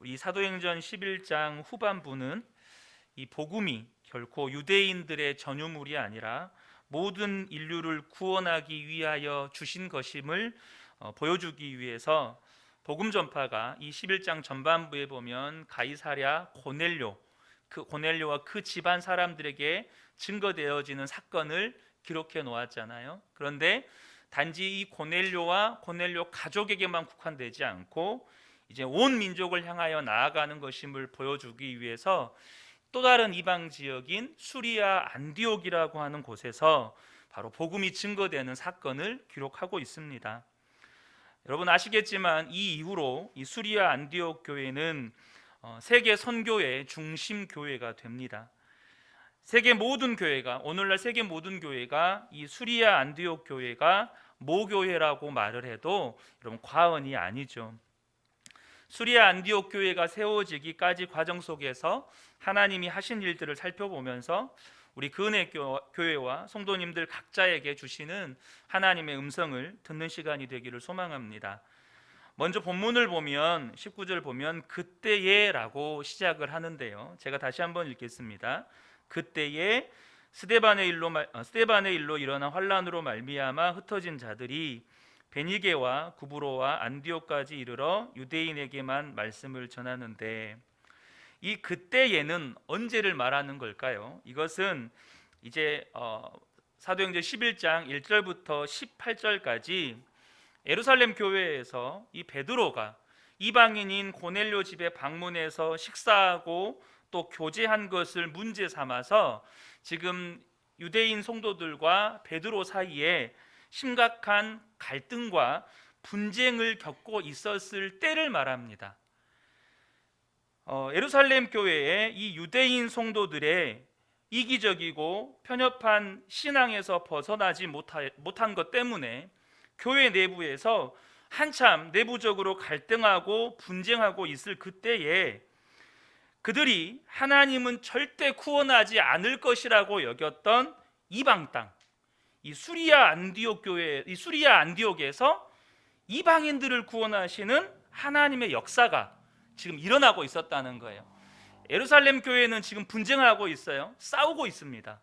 우리 사도행전 11장 후반부는 이 복음이 결코 유대인들의 전유물이 아니라 모든 인류를 구원하기 위하여 주신 것임을 보여주기 위해서 복음 전파가 이 11장 전반부에 보면 가이사랴 고넬료와 그 집안 사람들에게 증거되어지는 사건을 기록해 놓았잖아요. 그런데 단지 이 고넬료와 고넬료 가족에게만 국한되지 않고 이제 온 민족을 향하여 나아가는 것임을 보여주기 위해서 또 다른 이방 지역인 수리아 안디옥이라고 하는 곳에서 바로 복음이 증거되는 사건을 기록하고 있습니다. 여러분 아시겠지만 이 이후로 이 수리아 안디옥 교회는 세계 선교의 중심 교회가 됩니다. 오늘날 세계 모든 교회가 이 수리아 안디옥 교회가 모교회라고 말을 해도 여러분 과언이 아니죠. 수리아 안디옥 교회가 세워지기까지 과정 속에서 하나님이 하신 일들을 살펴보면서 우리 그은혜 교회와 성도님들 각자에게 주시는 하나님의 음성을 듣는 시간이 되기를 소망합니다. 먼저 본문을 보면 19절 보면 그때에 라고 시작을 하는데요, 제가 다시 한번 읽겠습니다. 그때에 스데반의 일로 일어난 환란으로 말미암아 흩어진 자들이 베니게와 구브로와 안디옥까지 이르러 유대인에게만 말씀을 전하는데, 이 그때에는 언제를 말하는 걸까요? 이것은 이제 사도행전 11장 1절부터 18절까지 예루살렘 교회에서 이 베드로가 이방인인 고넬료 집에 방문해서 식사하고 또 교제한 것을 문제 삼아서 지금 유대인 성도들과 베드로 사이에 심각한 갈등과 분쟁을 겪고 있었을 때를 말합니다. 예루살렘 교회의 이 유대인 성도들의 이기적이고 편협한 신앙에서 벗어나지 못한 것 때문에 교회 내부에서 한참 내부적으로 갈등하고 분쟁하고 있을 그때에 그들이 하나님은 절대 구원하지 않을 것이라고 여겼던 이방 땅, 이 수리아 안디옥에서 이방인들을 구원하시는 하나님의 역사가 지금 일어나고 있었다는 거예요. 예루살렘 교회는 지금 분쟁하고 있어요. 싸우고 있습니다.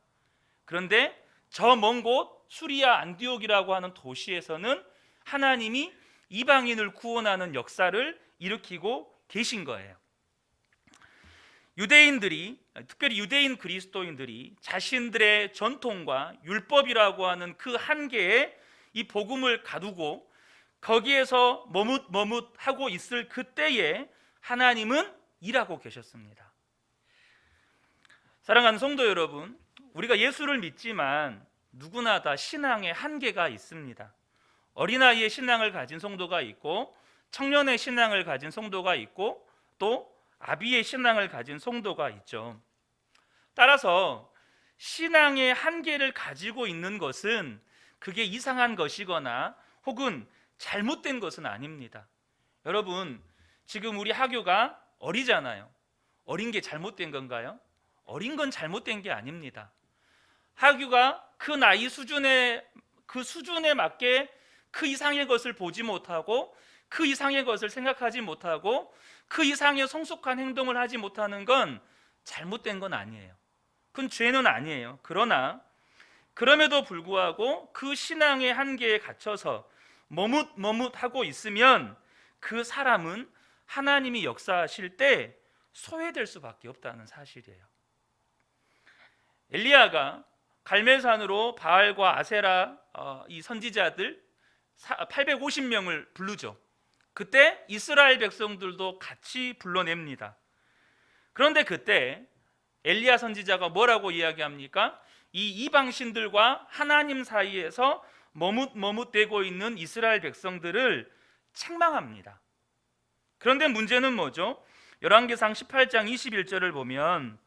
그런데 저 먼 곳 수리아 안디옥이라고 하는 도시에서는 하나님이 이방인을 구원하는 역사를 일으키고 계신 거예요. 특별히 유대인 그리스도인들이 자신들의 전통과 율법이라고 하는 그 한계에 이 복음을 가두고 거기에서 머뭇하고 있을 그때에 하나님은 일하고 계셨습니다. 사랑하는 성도 여러분, 우리가 예수를 믿지만 누구나 다 신앙의 한계가 있습니다. 어린아이의 신앙을 가진 성도가 있고, 청년의 신앙을 가진 성도가 있고, 또 아비의 신앙을 가진 성도가 있죠. 따라서 신앙의 한계를 가지고 있는 것은 그게 이상한 것이거나 혹은 잘못된 것은 아닙니다. 여러분, 지금 우리 하교가 어리잖아요. 어린 게 잘못된 건가요? 어린 건 잘못된 게 아닙니다. 하교가 그 나이 수준에 맞게 그 이상의 것을 보지 못하고, 그 이상의 것을 생각하지 못하고, 그 이상의 성숙한 행동을 하지 못하는 건 잘못된 건 아니에요. 그건 죄는 아니에요. 그럼에도 불구하고 그 신앙의 한계에 갇혀서 머뭇하고 있으면 그 사람은 하나님이 역사하실 때 소외될 수밖에 없다는 사실이에요. 엘리야가 갈멜산으로 바알과 아세라 이 선지자들 850명을 부르죠. 그때 이스라엘 백성들도 같이 불러냅니다. 그런데 그때 엘리야 선지자가 뭐라고 이야기합니까? 이 이방신들과 하나님 사이에서 머뭇대고 있는 이스라엘 백성들을 책망합니다. 그런데 문제는 뭐죠? 열왕기상 18장 21절을 보면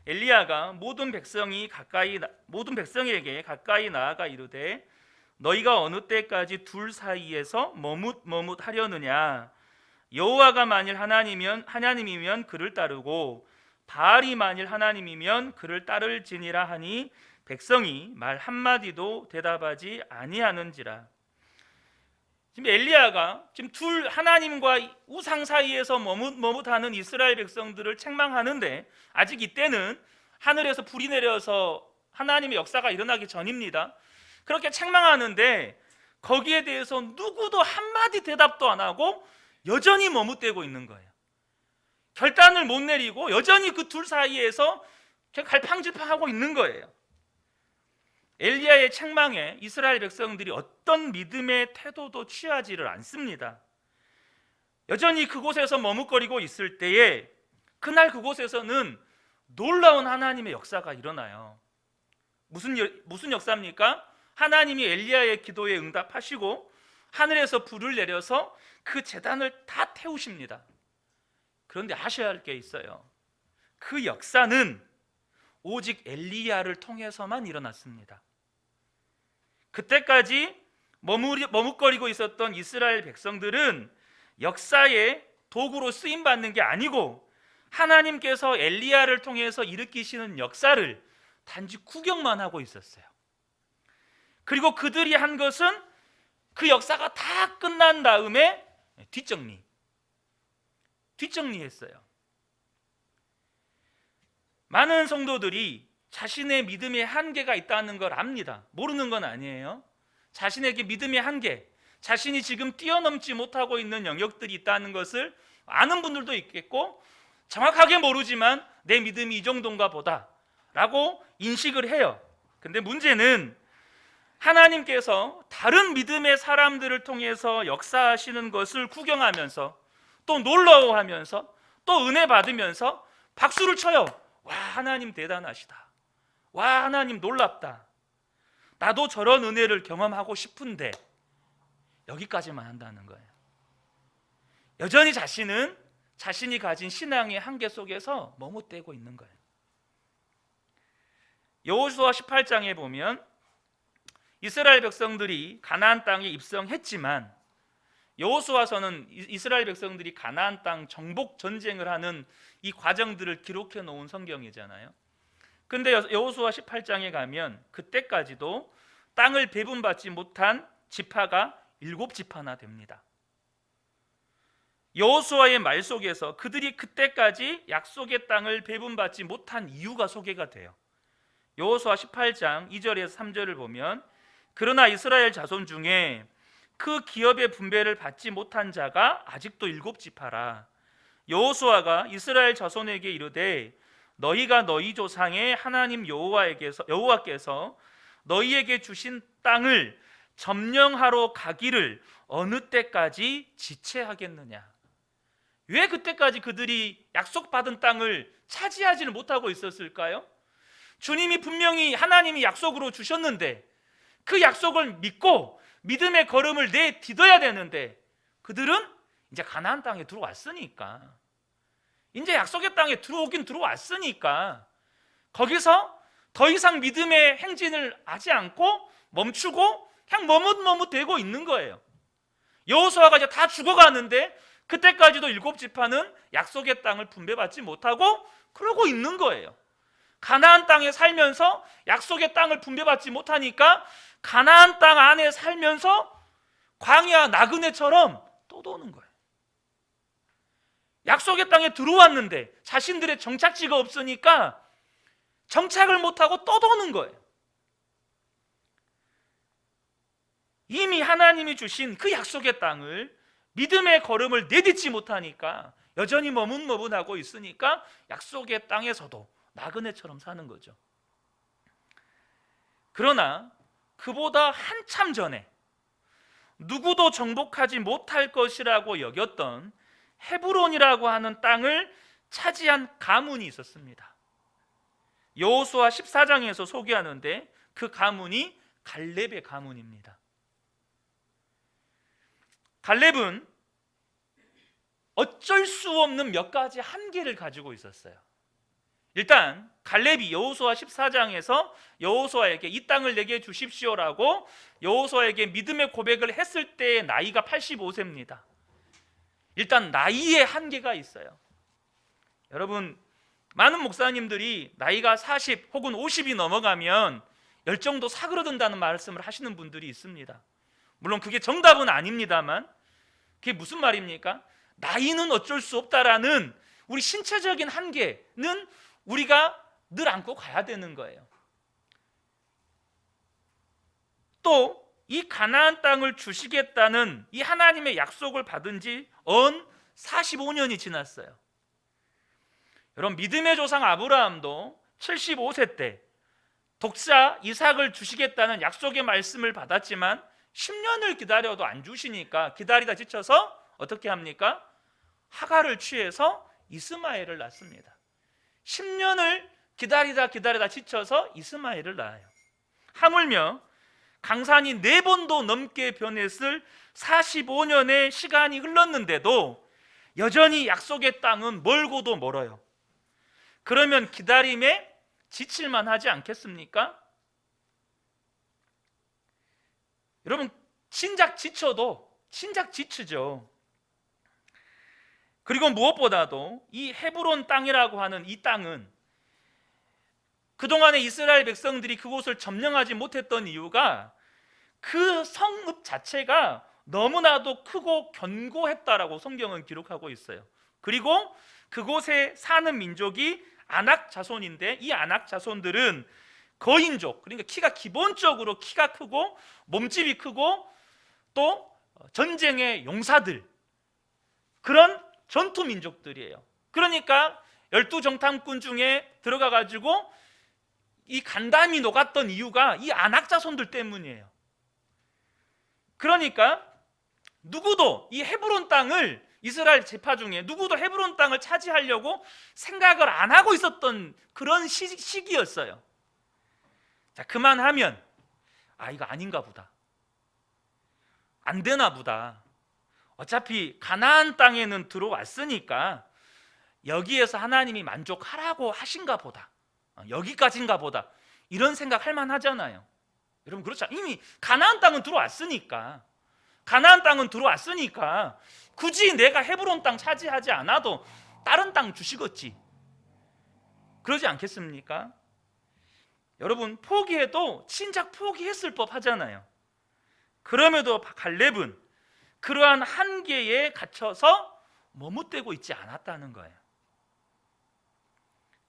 엘리야가 모든 백성에게 가까이 나아가 이르되 너희가 어느 때까지 둘 사이에서 머뭇하려느냐? 여호와가 만일 하나님이면 그를 따르고 바알이 만일 하나님이면 그를 따를지니라 하니 백성이 말 한마디도 대답하지 아니하는지라. 지금 엘리야가 지금 둘 하나님과 우상 사이에서 머뭇하는 이스라엘 백성들을 책망하는데, 아직 이때는 하늘에서 불이 내려서 하나님의 역사가 일어나기 전입니다. 그렇게 책망하는데 거기에 대해서 누구도 한마디 대답도 안 하고 여전히 머뭇대고 있는 거예요. 결단을 못 내리고 여전히 그 둘 사이에서 갈팡질팡하고 있는 거예요. 엘리야의 책망에 이스라엘 백성들이 어떤 믿음의 태도도 취하지를 않습니다. 여전히 그곳에서 머뭇거리고 있을 때에 그날 그곳에서는 놀라운 하나님의 역사가 일어나요. 무슨 역사입니까? 하나님이 엘리야의 기도에 응답하시고 하늘에서 불을 내려서 그 제단을 다 태우십니다. 그런데 아셔야 할 게 있어요. 그 역사는 오직 엘리야를 통해서만 일어났습니다. 그때까지 머뭇거리고 있었던 이스라엘 백성들은 역사의 도구로 쓰임받는 게 아니고 하나님께서 엘리야를 통해서 일으키시는 역사를 단지 구경만 하고 있었어요. 그리고 그들이 한 것은 그 역사가 다 끝난 다음에 뒷정리했어요. 많은 성도들이 자신의 믿음의 한계가 있다는 걸 압니다. 모르는 건 아니에요. 자신에게 믿음의 한계, 자신이 지금 뛰어넘지 못하고 있는 영역들이 있다는 것을 아는 분들도 있겠고, 정확하게 모르지만 내 믿음이 이 정도인가 보다 라고 인식을 해요. 근데 문제는 하나님께서 다른 믿음의 사람들을 통해서 역사하시는 것을 구경하면서 또 놀라워하면서 또 은혜 받으면서 박수를 쳐요. 와, 하나님 대단하시다. 와, 하나님 놀랍다. 나도 저런 은혜를 경험하고 싶은데, 여기까지만 한다는 거예요. 여전히 자신이 가진 신앙의 한계 속에서 머뭇대고 있는 거예요. 여호수아 18장에 보면 이스라엘 백성들이 가나안 땅에 입성했지만, 여호수아서는 이스라엘 백성들이 가나안 땅 정복 전쟁을 하는 이 과정들을 기록해 놓은 성경이잖아요. 근데 여호수아 18장에 가면 그때까지도 땅을 배분받지 못한 지파가 7지파나 됩니다. 여호수아의 말 속에서 그들이 그때까지 약속의 땅을 배분받지 못한 이유가 소개가 돼요. 여호수아 18장 2절에서 3절을 보면, 그러나 이스라엘 자손 중에 그 기업의 분배를 받지 못한 자가 아직도 7지파라. 여호수아가 이스라엘 자손에게 이르되, 너희가 너희 조상의 하나님 여호와께서 너희에게 주신 땅을 점령하러 가기를 어느 때까지 지체하겠느냐. 왜 그때까지 그들이 약속받은 땅을 차지하지를 못하고 있었을까요? 주님이 분명히 하나님이 약속으로 주셨는데 그 약속을 믿고 믿음의 걸음을 내딛어야 되는데, 그들은 이제 가나안 땅에 들어왔으니까, 이제 약속의 땅에 들어왔으니까 거기서 더 이상 믿음의 행진을 하지 않고 멈추고 그냥 머뭇대고 있는 거예요. 여호수아가 이제 다 죽어가는데 그때까지도 7지파는 약속의 땅을 분배받지 못하고 그러고 있는 거예요. 가나안 땅에 살면서 약속의 땅을 분배받지 못하니까 가나안 땅 안에 살면서 광야 나그네처럼 떠도는 거예요. 약속의 땅에 들어왔는데 자신들의 정착지가 없으니까 정착을 못하고 떠도는 거예요. 이미 하나님이 주신 그 약속의 땅을, 믿음의 걸음을 내딛지 못하니까 여전히 머뭇하고 있으니까 약속의 땅에서도 나그네처럼 사는 거죠. 그러나 그보다 한참 전에 누구도 정복하지 못할 것이라고 여겼던 헤브론이라고 하는 땅을 차지한 가문이 있었습니다. 여호수아 14장에서 소개하는데 그 가문이 갈렙의 가문입니다. 갈렙은 어쩔 수 없는 몇 가지 한계를 가지고 있었어요. 일단 갈렙이 여호수아 14장에서 여호수아에게 이 땅을 내게 주십시오라고 여호수아에게 믿음의 고백을 했을 때의 나이가 85세입니다. 일단 나이에 한계가 있어요. 여러분, 많은 목사님들이 나이가 40 혹은 50이 넘어가면 열정도 사그러든다는 말씀을 하시는 분들이 있습니다. 물론 그게 정답은 아닙니다만, 그게 무슨 말입니까? 나이는 어쩔 수 없다라는 우리 신체적인 한계는 우리가 늘 안고 가야 되는 거예요. 또 이 가나안 땅을 주시겠다는 이 하나님의 약속을 받은 지 언 45년이 지났어요. 여러분, 믿음의 조상 아브라함도 75세 때 독자 이삭을 주시겠다는 약속의 말씀을 받았지만 10년을 기다려도 안 주시니까 기다리다 지쳐서 어떻게 합니까? 하갈을 취해서 이스마엘을 낳습니다. 10년을 기다리다 지쳐서 이스마엘을 낳아요. 하물며 강산이 4번도 넘게 변했을 45년의 시간이 흘렀는데도 여전히 약속의 땅은 멀고도 멀어요. 그러면 기다림에 지칠만 하지 않겠습니까? 여러분, 진작 지치죠. 그리고 무엇보다도 이 헤브론 땅이라고 하는 이 땅은 그동안에 이스라엘 백성들이 그곳을 점령하지 못했던 이유가 그 성읍 자체가 너무나도 크고 견고했다라고 성경은 기록하고 있어요. 그리고 그곳에 사는 민족이 아낙 자손인데, 이 아낙 자손들은 거인족, 그러니까 기본적으로 키가 크고 몸집이 크고 또 전쟁의 용사들, 그런 전투 민족들이에요. 그러니까 12정탐꾼 중에 들어가 가지고 이 간담이 녹았던 이유가 이 아낙 자손들 때문이에요. 그러니까 누구도 이 헤브론 땅을, 이스라엘 지파 중에 누구도 헤브론 땅을 차지하려고 생각을 안 하고 있었던 그런 시기였어요. 자, 그만하면 이거 아닌가 보다, 안 되나 보다, 어차피 가나안 땅에는 들어왔으니까 여기에서 하나님이 만족하라고 하신가 보다, 여기까지인가 보다, 이런 생각할 만하잖아요. 여러분, 그렇죠? 이미 가나안 땅은 들어왔으니까 굳이 내가 헤브론 땅 차지하지 않아도 다른 땅 주시겠지, 그러지 않겠습니까? 여러분, 포기해도 진작 포기했을 법 하잖아요. 그럼에도 갈렙은 그러한 한계에 갇혀서 머뭇대고 있지 않았다는 거예요.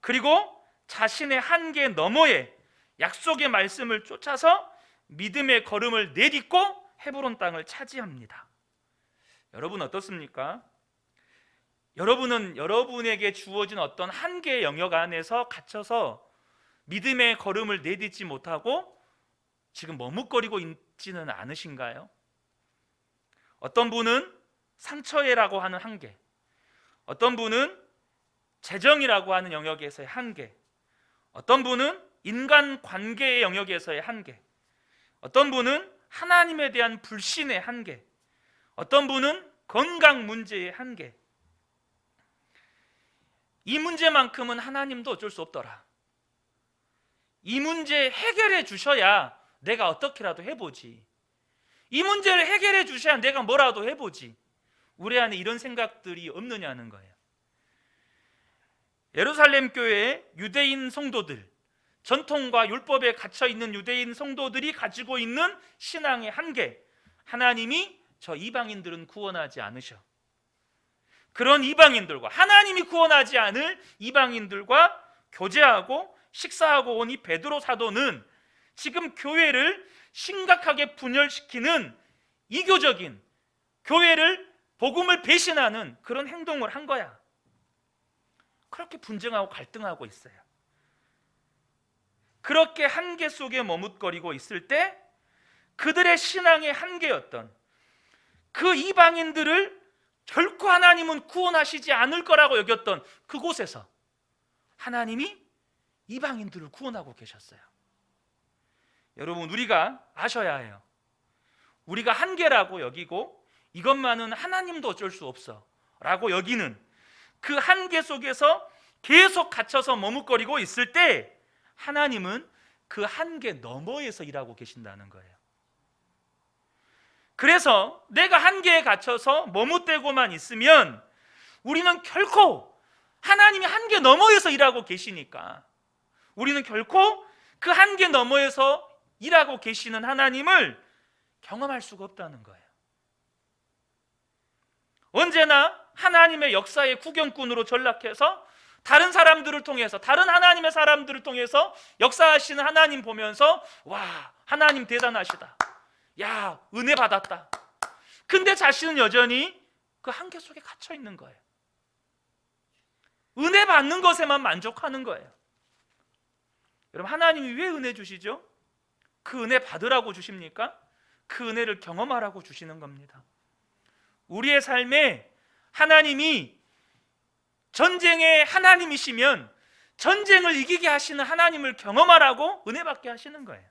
그리고 자신의 한계 너머에 약속의 말씀을 쫓아서 믿음의 걸음을 내딛고 헤브론 땅을 차지합니다. 여러분, 어떻습니까? 여러분은 여러분에게 주어진 어떤 한계의 영역 안에서 갇혀서 믿음의 걸음을 내딛지 못하고 지금 머뭇거리고 있지는 않으신가요? 어떤 분은 상처해라고 하는 한계, 어떤 분은 재정이라고 하는 영역에서의 한계, 어떤 분은 인간 관계의 영역에서의 한계, 어떤 분은 하나님에 대한 불신의 한계, 어떤 분은 건강 문제의 한계. 이 문제만큼은 하나님도 어쩔 수 없더라, 이 문제 해결해 주셔야 내가 어떻게라도 해보지, 이 문제를 해결해 주셔야 내가 뭐라도 해보지, 우리 안에 이런 생각들이 없느냐는 거예요. 예루살렘 교회의 유대인 성도들, 전통과 율법에 갇혀있는 유대인 성도들이 가지고 있는 신앙의 한계, 하나님이 저 이방인들은 구원하지 않으셔. 그런 이방인들과, 하나님이 구원하지 않을 이방인들과 교제하고 식사하고 온 이 베드로 사도는 지금 교회를 심각하게 분열시키는 이교적인, 교회를, 복음을 배신하는 그런 행동을 한 거야. 그렇게 분쟁하고 갈등하고 있어요. 그렇게 한계 속에 머뭇거리고 있을 때 그들의 신앙의 한계였던 그 이방인들을 결코 하나님은 구원하시지 않을 거라고 여겼던 그곳에서 하나님이 이방인들을 구원하고 계셨어요. 여러분, 우리가 아셔야 해요. 우리가 한계라고 여기고 이것만은 하나님도 어쩔 수 없어 라고 여기는 그 한계 속에서 계속 갇혀서 머뭇거리고 있을 때 하나님은 그 한계 너머에서 일하고 계신다는 거예요. 그래서 내가 한계에 갇혀서 머뭇대고만 있으면 우리는 결코, 하나님이 한계 너머에서 일하고 계시니까 우리는 결코 그 한계 너머에서 일하고 계시는 하나님을 경험할 수가 없다는 거예요. 언제나 하나님의 역사의 구경꾼으로 전락해서 다른 사람들을 통해서, 다른 하나님의 사람들을 통해서 역사하시는 하나님 보면서 와, 하나님 대단하시다, 야, 은혜 받았다. 근데 자신은 여전히 그 한계 속에 갇혀 있는 거예요. 은혜 받는 것에만 만족하는 거예요. 여러분, 하나님이 왜 은혜 주시죠? 그 은혜 받으라고 주십니까? 그 은혜를 경험하라고 주시는 겁니다. 우리의 삶에 하나님이 전쟁의 하나님이시면 전쟁을 이기게 하시는 하나님을 경험하라고 은혜 받게 하시는 거예요.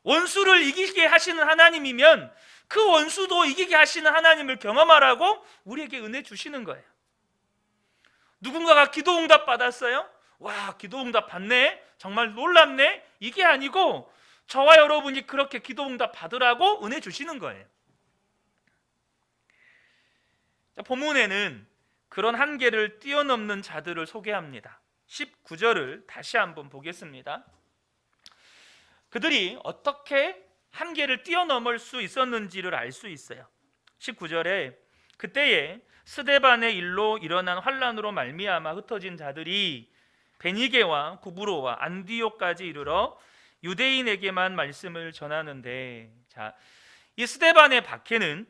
원수를 이기게 하시는 하나님이면 그 원수도 이기게 하시는 하나님을 경험하라고 우리에게 은혜 주시는 거예요. 누군가가 기도 응답 받았어요? 와, 기도 응답 받네, 정말 놀랍네, 이게 아니고 저와 여러분이 그렇게 기도 응답 받으라고 은혜 주시는 거예요. 자, 본문에는 그런 한계를 뛰어넘는 자들을 소개합니다. 19절을 다시 한번 보겠습니다. 그들이 어떻게 한계를 뛰어넘을 수 있었는지를 알 수 있어요. 19절에 그때에 스데반의 일로 일어난 환란으로 말미암아 흩어진 자들이 베니게와 구브로와 안디옥까지 이르러 유대인에게만 말씀을 전하는데, 자, 이 스데반의 박해는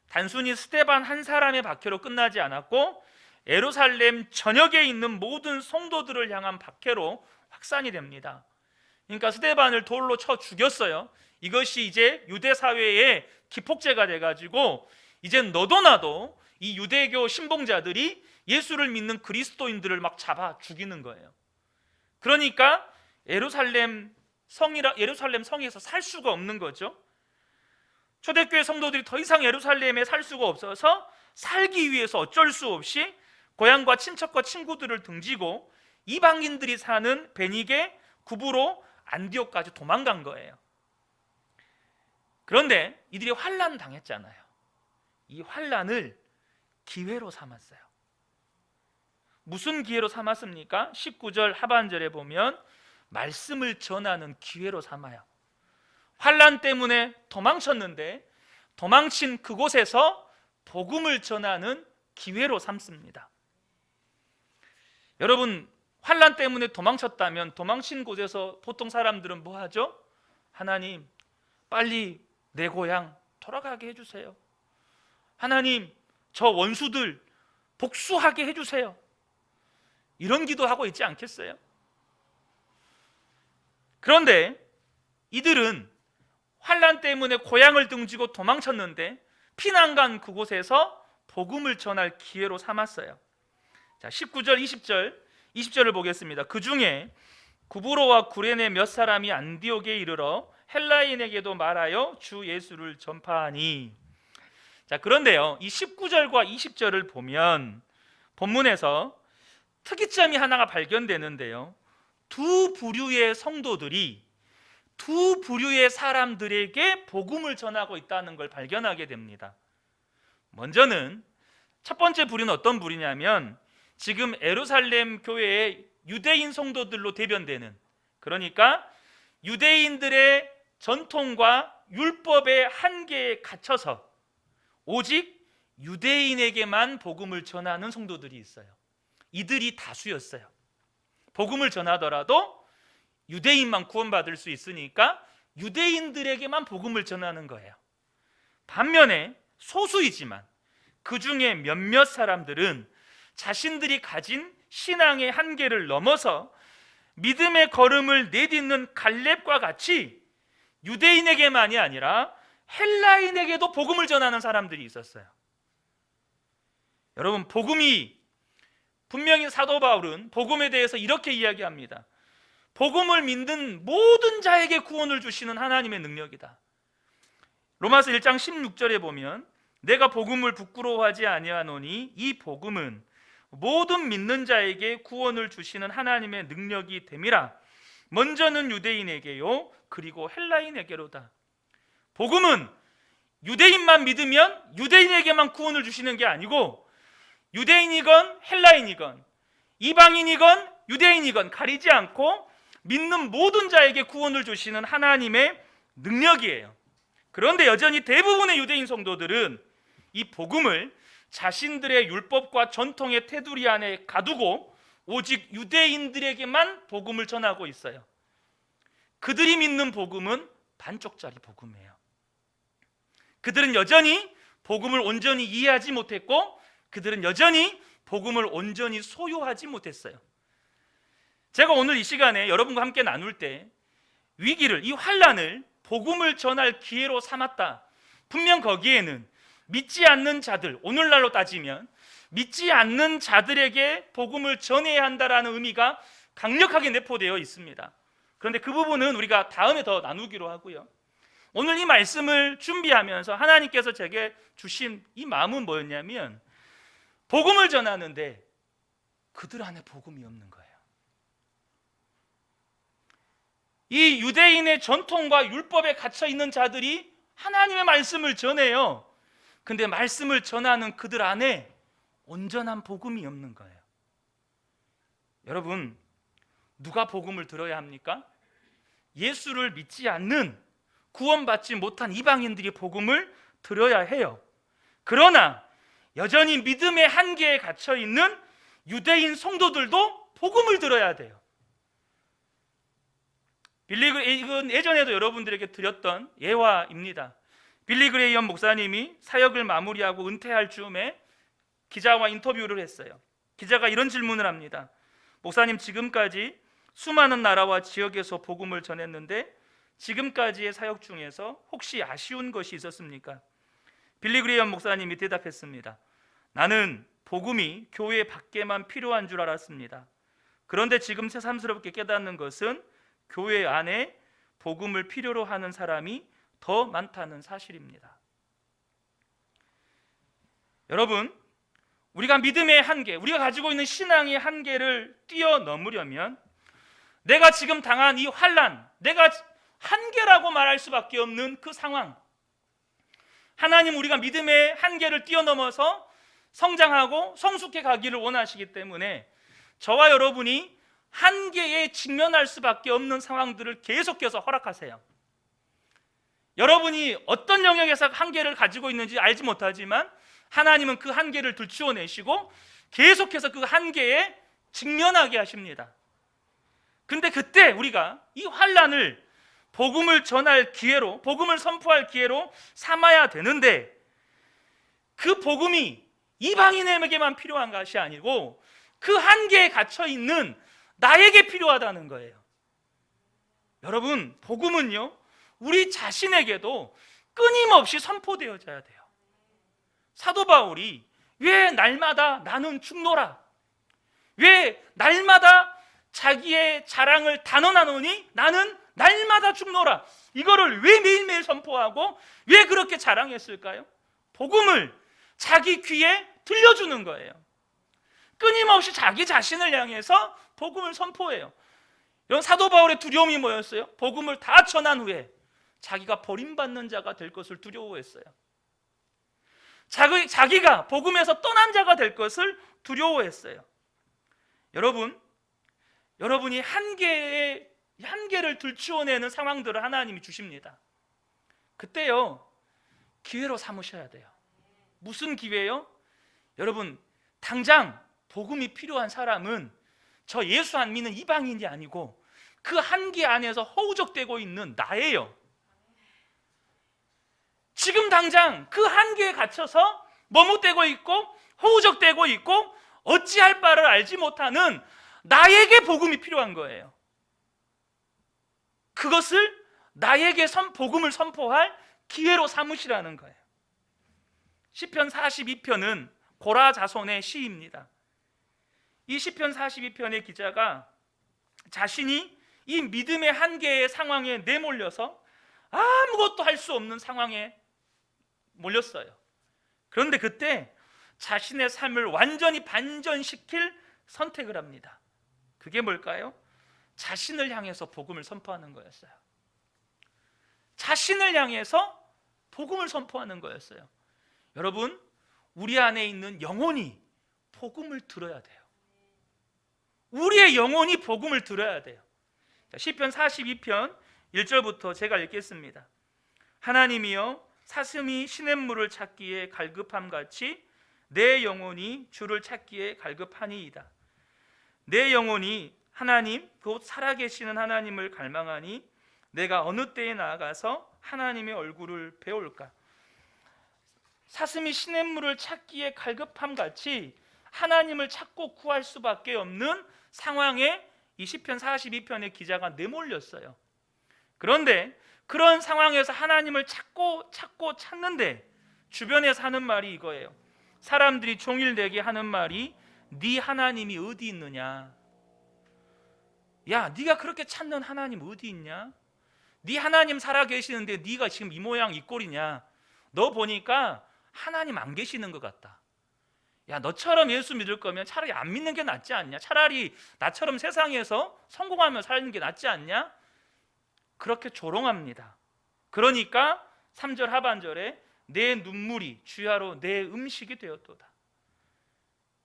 단순히 스데반 한 사람의 박해로 끝나지 않았고 예루살렘 전역에 있는 모든 성도들을 향한 박해로 확산이 됩니다. 그러니까 스데반을 돌로 쳐 죽였어요. 이것이 이제 유대 사회의 기폭제가 돼가지고 이제 너도 나도 이 유대교 신봉자들이 예수를 믿는 그리스도인들을 막 잡아 죽이는 거예요. 그러니까 예루살렘 성에서 살 수가 없는 거죠. 초대교회 성도들이 더 이상 예루살렘에 살 수가 없어서 살기 위해서 어쩔 수 없이 고향과 친척과 친구들을 등지고 이방인들이 사는 베니게, 구브로, 안디옥까지 도망간 거예요. 그런데 이들이 환난 당했잖아요. 이 환난을 기회로 삼았어요. 무슨 기회로 삼았습니까? 19절 하반절에 보면 말씀을 전하는 기회로 삼아요. 환난 때문에 도망쳤는데 도망친 그곳에서 복음을 전하는 기회로 삼습니다. 여러분, 환난 때문에 도망쳤다면 도망친 곳에서 보통 사람들은 뭐 하죠? 하나님, 빨리 내 고향 돌아가게 해주세요. 하나님, 저 원수들 복수하게 해주세요. 이런 기도하고 있지 않겠어요? 그런데 이들은 환난 때문에 고향을 등지고 도망쳤는데 피난 간 그곳에서 복음을 전할 기회로 삼았어요. 자, 19절, 20절을 보겠습니다. 그 중에 구브로와 구레네 몇 사람이 안디옥에 이르러 헬라인에게도 말하여 주 예수를 전파하니. 자, 그런데요, 이 19절과 20절을 보면 본문에서 특이점이 하나가 발견되는데요, 두 부류의 성도들이 두 부류의 사람들에게 복음을 전하고 있다는 걸 발견하게 됩니다. 먼저는 첫 번째 부류는 어떤 부류냐면 지금 예루살렘 교회의 유대인 성도들로 대변되는, 그러니까 유대인들의 전통과 율법의 한계에 갇혀서 오직 유대인에게만 복음을 전하는 성도들이 있어요. 이들이 다수였어요. 복음을 전하더라도 유대인만 구원받을 수 있으니까 유대인들에게만 복음을 전하는 거예요. 반면에 소수이지만 그 중에 몇몇 사람들은 자신들이 가진 신앙의 한계를 넘어서 믿음의 걸음을 내딛는 갈렙과 같이 유대인에게만이 아니라 헬라인에게도 복음을 전하는 사람들이 있었어요. 여러분, 복음이 분명히 사도 바울은 복음에 대해서 이렇게 이야기합니다. 복음을 믿는 모든 자에게 구원을 주시는 하나님의 능력이다. 로마서 1장 16절에 보면 내가 복음을 부끄러워하지 아니하노니 이 복음은 모든 믿는 자에게 구원을 주시는 하나님의 능력이 됨이라. 먼저는 유대인에게요 그리고 헬라인에게로다. 복음은 유대인만 믿으면 유대인에게만 구원을 주시는 게 아니고 유대인이건 헬라인이건 이방인이건 유대인이건 가리지 않고 믿는 모든 자에게 구원을 주시는 하나님의 능력이에요. 그런데 여전히 대부분의 유대인 성도들은 이 복음을 자신들의 율법과 전통의 테두리 안에 가두고 오직 유대인들에게만 복음을 전하고 있어요. 그들이 믿는 복음은 반쪽짜리 복음이에요. 그들은 여전히 복음을 온전히 이해하지 못했고, 그들은 여전히 복음을 온전히 소유하지 못했어요. 제가 오늘 이 시간에 여러분과 함께 나눌 때 위기를, 이 환난을 복음을 전할 기회로 삼았다. 분명 거기에는 믿지 않는 자들, 오늘날로 따지면 믿지 않는 자들에게 복음을 전해야 한다라는 의미가 강력하게 내포되어 있습니다. 그런데 그 부분은 우리가 다음에 더 나누기로 하고요. 오늘 이 말씀을 준비하면서 하나님께서 제게 주신 이 마음은 뭐였냐면, 복음을 전하는데 그들 안에 복음이 없는 거예요. 이 유대인의 전통과 율법에 갇혀 있는 자들이 하나님의 말씀을 전해요. 근데 말씀을 전하는 그들 안에 온전한 복음이 없는 거예요. 여러분, 누가 복음을 들어야 합니까? 예수를 믿지 않는, 구원받지 못한 이방인들이 복음을 들어야 해요. 그러나 여전히 믿음의 한계에 갇혀 있는 유대인 성도들도 복음을 들어야 돼요. 이건 예전에도 여러분들에게 드렸던 예화입니다. 빌리 그레이엄 목사님이 사역을 마무리하고 은퇴할 즈음에 기자와 인터뷰를 했어요. 기자가 이런 질문을 합니다. 목사님, 지금까지 수많은 나라와 지역에서 복음을 전했는데 지금까지의 사역 중에서 혹시 아쉬운 것이 있었습니까? 빌리 그레이엄 목사님이 대답했습니다. 나는 복음이 교회 밖에만 필요한 줄 알았습니다. 그런데 지금 새삼스럽게 깨닫는 것은 교회 안에 복음을 필요로 하는 사람이 더 많다는 사실입니다. 여러분, 우리가 믿음의 한계, 우리가 가지고 있는 신앙의 한계를 뛰어넘으려면 내가 지금 당한 이 환난, 내가 한계라고 말할 수밖에 없는 그 상황, 하나님 우리가 믿음의 한계를 뛰어넘어서 성장하고 성숙해 가기를 원하시기 때문에 저와 여러분이 한계에 직면할 수밖에 없는 상황들을 계속해서 허락하세요. 여러분이 어떤 영역에서 한계를 가지고 있는지 알지 못하지만 하나님은 그 한계를 들추어내시고 계속해서 그 한계에 직면하게 하십니다. 근데 그때 우리가 이 환난을 복음을 전할 기회로, 복음을 선포할 기회로 삼아야 되는데, 그 복음이 이방인에게만 필요한 것이 아니고 그 한계에 갇혀 있는 나에게 필요하다는 거예요. 여러분, 복음은요, 우리 자신에게도 끊임없이 선포되어져야 돼요. 사도 바울이 왜 날마다 나는 죽노라, 왜 날마다 자기의 자랑을 단언하노니 나는 날마다 죽노라, 이거를 왜 매일매일 선포하고 왜 그렇게 자랑했을까요? 복음을 자기 귀에 들려주는 거예요. 끊임없이 자기 자신을 향해서 복음을 선포해요. 이런 사도 바울의 두려움이 뭐였어요? 복음을 다 전한 후에 자기가 버림받는 자가 될 것을 두려워했어요. 자기가 복음에서 떠난 자가 될 것을 두려워했어요. 여러분이 한계를 들추어내는 상황들을 하나님이 주십니다. 그때요, 기회로 삼으셔야 돼요. 무슨 기회요? 여러분, 당장 복음이 필요한 사람은 저 예수 안 믿는 이방인이 아니고 그 한계 안에서 허우적대고 있는 나예요. 지금 당장 그 한계에 갇혀서 머뭇대고 있고 허우적대고 있고 어찌할 바를 알지 못하는 나에게 복음이 필요한 거예요. 그것을 나에게 복음을 선포할 기회로 삼으시라는 거예요. 시편 42편은 고라 자손의 시입니다. 이 시편 42편의 기자가 자신이 이 믿음의 한계의 상황에 내몰려서 아무것도 할 수 없는 상황에 몰렸어요. 그런데 그때 자신의 삶을 완전히 반전시킬 선택을 합니다. 그게 뭘까요? 자신을 향해서 복음을 선포하는 거였어요. 자신을 향해서 복음을 선포하는 거였어요. 여러분, 우리 안에 있는 영혼이 복음을 들어야 돼요. 우리의 영혼이 복음을 들어야 돼요. 시편 42편 1절부터 제가 읽겠습니다. 하나님이여 사슴이 시냇물을 찾기에 갈급함같이 내 영혼이 주를 찾기에 갈급하니이다. 내 영혼이 하나님 곧 살아계시는 하나님을 갈망하니 내가 어느 때에 나아가서 하나님의 얼굴을 배울까? 사슴이 시냇물을 찾기에 갈급함같이 하나님을 찾고 구할 수밖에 없는 상황에 이 시편 42편의 기자가 내몰렸어요. 그런데 그런 상황에서 하나님을 찾고 찾는데 주변에서 하는 말이 이거예요. 사람들이 종일 내게 하는 말이 네 하나님이 어디 있느냐? 야, 네가 그렇게 찾는 하나님 어디 있냐? 네 하나님 살아계시는데 네가 지금 이 모양 이 꼴이냐? 너 보니까 하나님 안 계시는 것 같다. 야, 너처럼 예수 믿을 거면 차라리 안 믿는 게 낫지 않냐? 차라리 나처럼 세상에서 성공하며 사는 게 낫지 않냐? 그렇게 조롱합니다. 그러니까 3절 하반절에 내 눈물이 주야로 내 음식이 되었도다.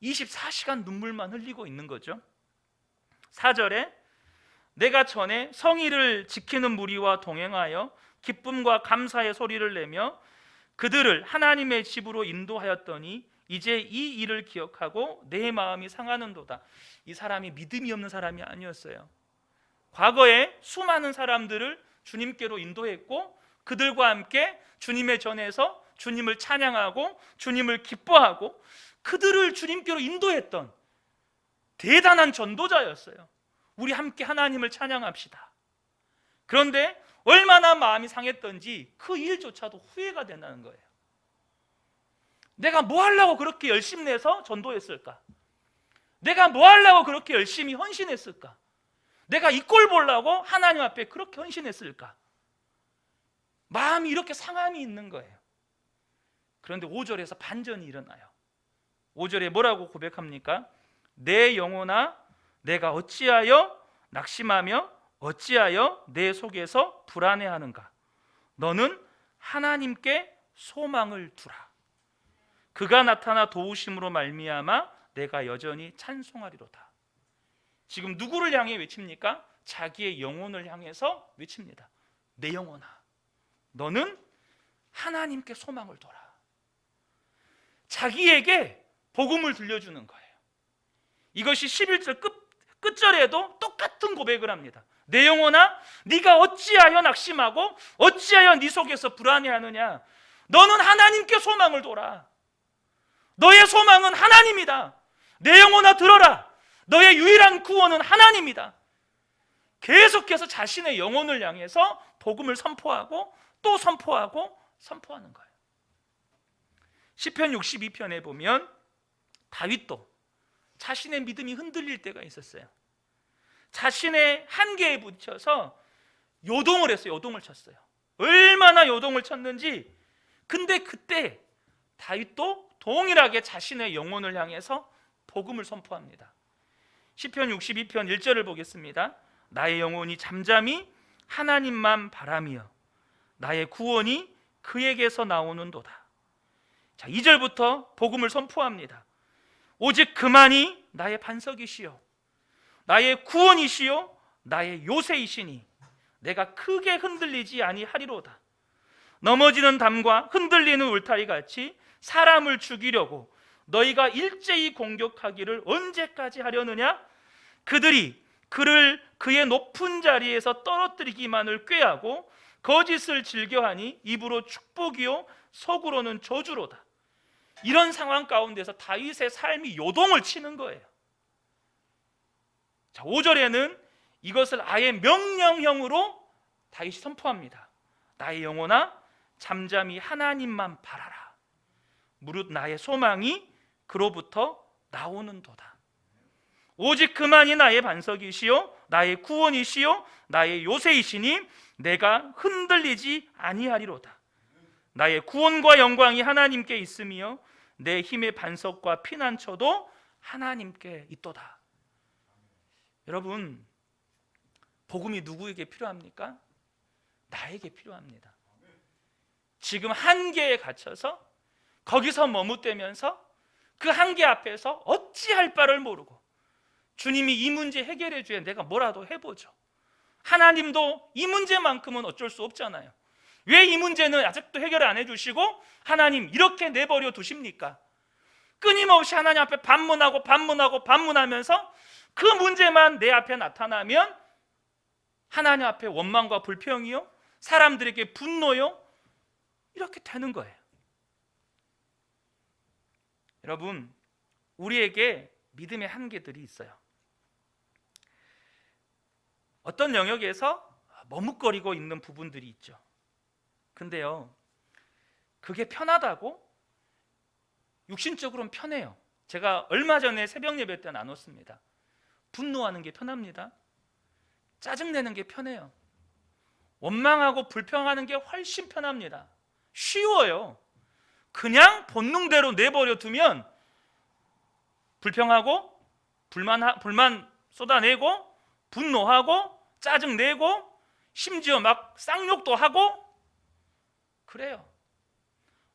24시간 눈물만 흘리고 있는 거죠. 4절에 내가 전에 성의를 지키는 무리와 동행하여 기쁨과 감사의 소리를 내며 그들을 하나님의 집으로 인도하였더니 이제 이 일을 기억하고 내 마음이 상하는도다. 이 사람이 믿음이 없는 사람이 아니었어요. 과거에 수많은 사람들을 주님께로 인도했고 그들과 함께 주님의 전에서 주님을 찬양하고 주님을 기뻐하고 그들을 주님께로 인도했던 대단한 전도자였어요. 우리 함께 하나님을 찬양합시다. 그런데 얼마나 마음이 상했던지 그 일조차도 후회가 된다는 거예요. 내가 뭐 하려고 그렇게 열심히 내서 전도했을까? 내가 뭐 하려고 그렇게 열심히 헌신했을까? 내가 이 꼴 보려고 하나님 앞에 그렇게 헌신했을까? 마음이 이렇게 상함이 있는 거예요. 그런데 5절에서 반전이 일어나요. 5절에 뭐라고 고백합니까? 내 영혼아 내가 어찌하여 낙심하며 어찌하여 내 속에서 불안해하는가? 너는 하나님께 소망을 두라. 그가 나타나 도우심으로 말미암아 내가 여전히 찬송하리로다. 지금 누구를 향해 외칩니까? 자기의 영혼을 향해서 외칩니다. 내 영혼아 너는 하나님께 소망을 둬라. 자기에게 복음을 들려주는 거예요. 이것이 11절 끝절에도 똑같은 고백을 합니다. 내 영혼아 네가 어찌하여 낙심하고 어찌하여 네 속에서 불안해하느냐? 너는 하나님께 소망을 둬라. 너의 소망은 하나님이다. 내 영혼아 들어라. 너의 유일한 구원은 하나님이다. 계속해서 자신의 영혼을 향해서 복음을 선포하고 또 선포하고 선포하는 거예요. 시편 62편에 보면 다윗도 자신의 믿음이 흔들릴 때가 있었어요. 자신의 한계에 부딪혀서 요동을 했어요. 요동을 쳤어요. 얼마나 요동을 쳤는지. 근데 그때 다윗도 동일하게 자신의 영혼을 향해서 복음을 선포합니다. 시편 62편 1절을 보겠습니다. 나의 영혼이 잠잠히 하나님만 바라며 나의 구원이 그에게서 나오는도다. 자, 2절부터 복음을 선포합니다. 오직 그만이 나의 반석이시요 나의 구원이시요 나의 요새이시니 내가 크게 흔들리지 아니하리로다. 넘어지는 담과 흔들리는 울타리 같이 사람을 죽이려고 너희가 일제히 공격하기를 언제까지 하려느냐? 그들이 그를 그의 높은 자리에서 떨어뜨리기만을 꾀하고 거짓을 즐겨하니 입으로 축복이요 속으로는 저주로다. 이런 상황 가운데서 다윗의 삶이 요동을 치는 거예요. 자, 5절에는 이것을 아예 명령형으로 다윗이 선포합니다. 나의 영혼아 잠잠히 하나님만 바라라. 무릇 나의 소망이 그로부터 나오는도다. 오직 그만이 나의 반석이시요 나의 구원이시요 나의 요새이시니 내가 흔들리지 아니하리로다. 나의 구원과 영광이 하나님께 있으며 내 힘의 반석과 피난처도 하나님께 있도다. 여러분, 복음이 누구에게 필요합니까? 나에게 필요합니다. 지금 한계에 갇혀서 거기서 머뭇대면서 그 한계 앞에서 어찌할 바를 모르고 주님이 이 문제 해결해 줘야 내가 뭐라도 해보죠. 하나님도 이 문제만큼은 어쩔 수 없잖아요. 왜 이 문제는 아직도 해결 안 해주시고 하나님 이렇게 내버려 두십니까? 끊임없이 하나님 앞에 반문하면서 그 문제만 내 앞에 나타나면 하나님 앞에 원망과 불평이요, 사람들에게 분노요, 이렇게 되는 거예요. 여러분, 우리에게 믿음의 한계들이 있어요. 어떤 영역에서 머뭇거리고 있는 부분들이 있죠. 근데요, 그게 편하다고? 육신적으로는 편해요. 제가 얼마 전에 새벽 예배 때 나눴습니다. 분노하는 게 편합니다. 짜증내는 게 편해요. 원망하고 불평하는 게 훨씬 편합니다. 쉬워요. 그냥 본능대로 내버려 두면 불평하고 불만 쏟아내고 분노하고 짜증내고 심지어 막 쌍욕도 하고 그래요.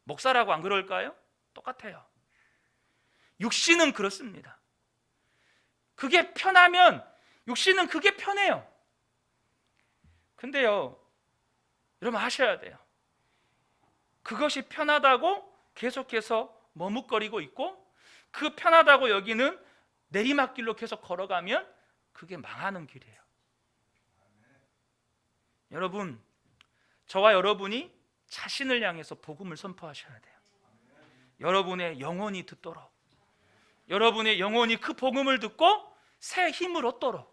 목사라고 안 그럴까요? 똑같아요. 육신은 그렇습니다. 그게 편하면 육신은 그게 편해요. 근데요, 여러분 아셔야 돼요. 그것이 편하다고 계속해서 머뭇거리고 있고 그 편하다고 여기는 내리막길로 계속 걸어가면 그게 망하는 길이에요. 여러분, 저와 여러분이 자신을 향해서 복음을 선포하셔야 돼요. 여러분의 영혼이 듣도록, 여러분의 영혼이 그 복음을 듣고 새 힘을 얻도록,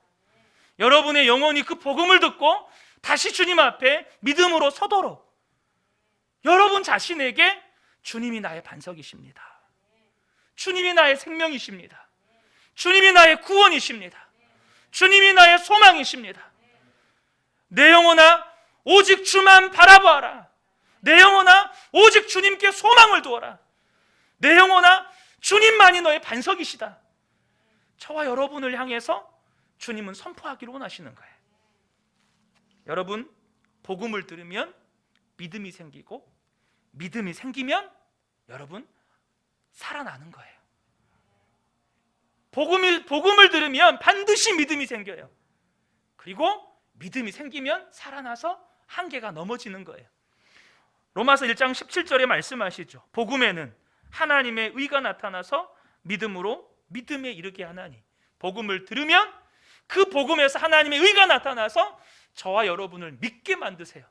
여러분의 영혼이 그 복음을 듣고 다시 주님 앞에 믿음으로 서도록, 여러분 자신에게 주님이 나의 반석이십니다. 주님이 나의 생명이십니다. 주님이 나의 구원이십니다. 주님이 나의 소망이십니다. 내 영혼아 오직 주만 바라보아라. 내 영혼아 오직 주님께 소망을 두어라. 내 영혼아 주님만이 너의 반석이시다. 저와 여러분을 향해서 주님은 선포하기를 원하시는 거예요. 여러분, 복음을 들으면 믿음이 생기고 믿음이 생기면 여러분 살아나는 거예요. 복음을 들으면 반드시 믿음이 생겨요. 그리고 믿음이 생기면 살아나서 한계가 넘어지는 거예요. 로마서 1장 17절에 말씀하시죠. 복음에는 하나님의 의가 나타나서 믿음에 이르게 하나니, 복음을 들으면 그 복음에서 하나님의 의가 나타나서 저와 여러분을 믿게 만드세요.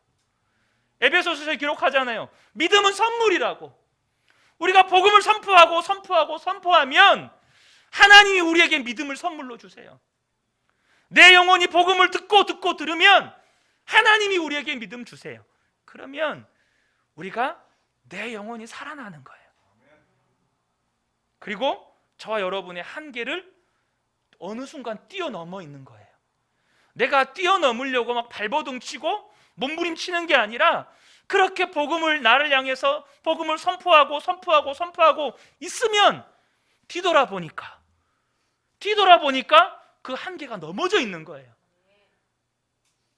에베소서에 기록하잖아요. 믿음은 선물이라고. 우리가 복음을 선포하면 하나님이 우리에게 믿음을 선물로 주세요. 내 영혼이 복음을 듣고 들으면 하나님이 우리에게 믿음 주세요. 그러면 우리가 내 영혼이 살아나는 거예요. 그리고 저와 여러분의 한계를 어느 순간 뛰어넘어 있는 거예요. 내가 뛰어넘으려고 막 발버둥 치고 몸부림치는 게 아니라 그렇게 복음을 나를 향해서 복음을 선포하고 있으면 뒤돌아보니까 그 한계가 넘어져 있는 거예요.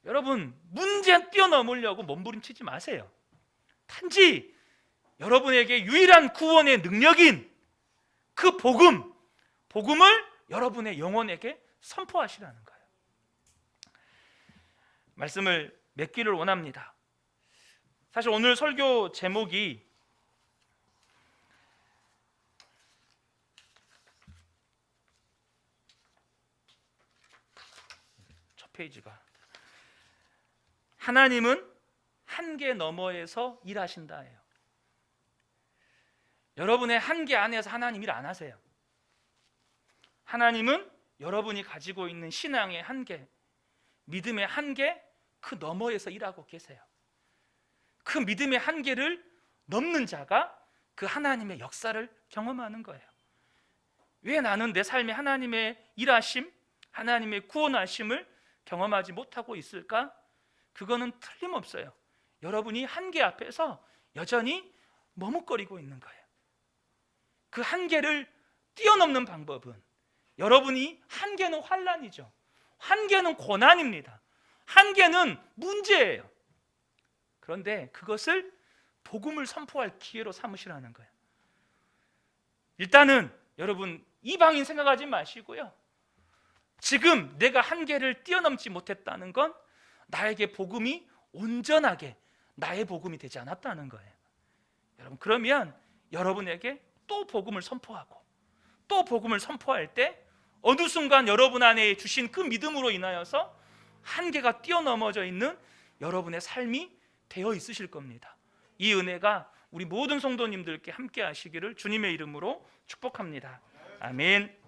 여러분, 문제 뛰어넘으려고 몸부림치지 마세요. 단지 여러분에게 유일한 구원의 능력인 그 복음을 여러분의 영혼에게 선포하시라는 거예요. 말씀을 맺기를 원합니다. 사실 오늘 설교 제목이 첫 페이지가 하나님은 한계 너머에서 일하신다예요. 여러분의 한계 안에서 하나님 일 안 하세요. 하나님은 여러분이 가지고 있는 신앙의 한계, 믿음의 한계, 그 너머에서 일하고 계세요. 그 믿음의 한계를 넘는 자가 그 하나님의 역사를 경험하는 거예요. 왜 나는 내 삶에 하나님의 일하심, 하나님의 구원하심을 경험하지 못하고 있을까? 그거는 틀림없어요. 여러분이 한계 앞에서 여전히 머뭇거리고 있는 거예요. 그 한계를 뛰어넘는 방법은 여러분이 한계는 환난이죠. 한계는 고난입니다. 한계는 문제예요. 그런데 그것을 복음을 선포할 기회로 삼으시라는 거예요. 일단은 여러분 이방인 생각하지 마시고요. 지금 내가 한계를 뛰어넘지 못했다는 건 나에게 복음이 온전하게 나의 복음이 되지 않았다는 거예요. 여러분, 그러면 여러분에게 또 복음을 선포하고 또 복음을 선포할 때 어느 순간 여러분 안에 주신 그 믿음으로 인하여서 한계가 뛰어넘어져 있는 여러분의 삶이 되어 있으실 겁니다. 이 은혜가 우리 모든 성도님들께 함께 하시기를 주님의 이름으로 축복합니다. 아멘.